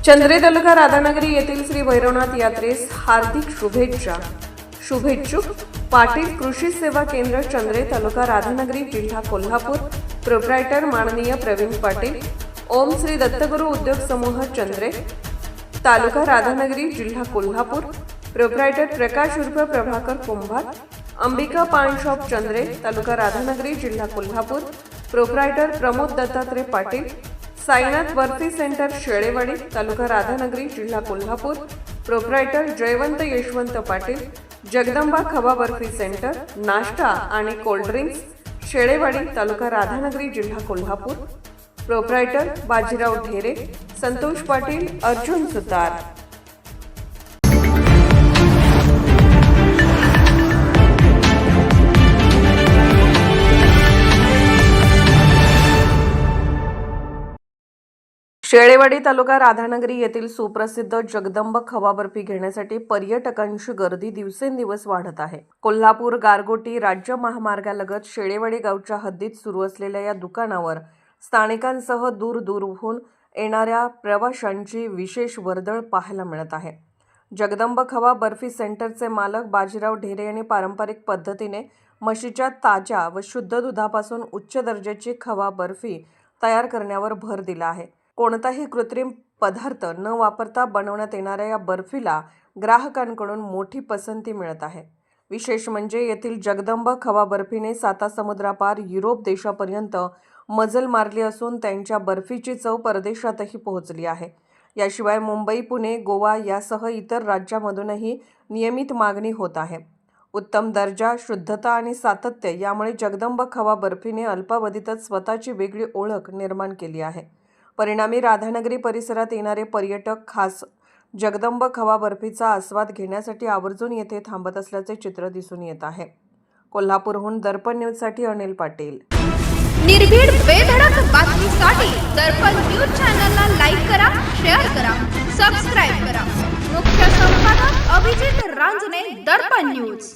चंद्रे तालुका राधानगरी येथील श्री भैरवनाथ यात्रेस हार्दिक शुभेच्छा. शुभेच्छुक पाटील कृषी सेवा केंद्र चंद्रे तालुका राधानगरी जिल्हा कोल्हापूर. प्रोप्रायटर माननीय प्रवीण पाटील. ओम श्री दत्तगुरु उद्योग समूह चंद्रे तालुका राधानगरी जिल्हा कोल्हापूर. प्रोप्रायटर प्रकाश उर्फ प्रभाकर कुंभार. अंबिका पान शॉप चंद्रे तालुका राधानगरी जिल्हा कोल्हापूर. प्रोप्रायटर प्रमोद दत्तात्रय पाटील. साईनाथ बर्फी सेंटर शेळेवाडी तालुका राधानगरी जिल्हा कोल्हापूर. प्रोप्रायटर जयवंत यशवंत पाटील. जगदंबा खवा बर्फी सेंटर नाश्ता आणि कोल्ड्रिंक्स शेळेवाडी तालुका राधानगरी जिल्हा कोल्हापूर. प्रोप्रायटर बाजीराव ढेरे. संतोष पाटील. अर्जुन सुतार. शेळेवाडी तालुका राधानगरी येथील सुप्रसिद्ध जगदंब खवा बर्फी घेण्यासाठी पर्यटकांची गर्दी दिवसेंदिवस वाढत आहे. कोल्हापूर गारगोटी राज्य महामार्गालगत शेळेवाडी गावच्या हद्दीत सुरू असलेल्या या दुकानावर स्थानिकांसह दूरदूरहून येणाऱ्या प्रवाशांची विशेष वर्दळ पाहायला मिळत आहे. जगदंब खवा बर्फी सेंटरचे मालक बाजीराव ढेरे यांनी पारंपरिक पद्धतीने म्हशीच्या ताज्या व शुद्ध दुधापासून उच्च दर्जाची खवा बर्फी तयार करण्यावर भर दिला आहे. कोणताही कृत्रिम पदार्थ न वापरता बनवण्यात येणाऱ्या या बर्फीला ग्राहकांकडून मोठी पसंती मिळत आहे. विशेष म्हणजे येथील जगदंब खवा बर्फीने सातासमुद्रापार युरोप देशापर्यंत मजल मारली असून त्यांच्या बर्फीची चव परदेशातही पोहोचली आहे. याशिवाय मुंबई, पुणे, गोवा यासह इतर राज्यांमधूनही नियमित मागणी होत आहे. उत्तम दर्जा, शुद्धता आणि सातत्य यामुळे जगदंब खवा बर्फीने अल्पावधीतच स्वतःची वेगळी ओळख निर्माण केली आहे. परिणामी राधानगरी परिसरात येणारे पर्यटक खास जगदंब खवा बर्फीचा आस्वाद घेण्यासाठी आवर्जून येथे थांबत असल्याचे चित्र दिसून येत आहे. कोल्हापूरहून दर्पण न्यूजसाठी अनिल पाटील. निर्भीड बेधडक बातमीसाठी दर्पण न्यूज चॅनलला लाईक करा, शेअर करा, सबस्क्राईब करा. मुख्य संपादक अभिजित रांजणे, दर्पण न्यूज.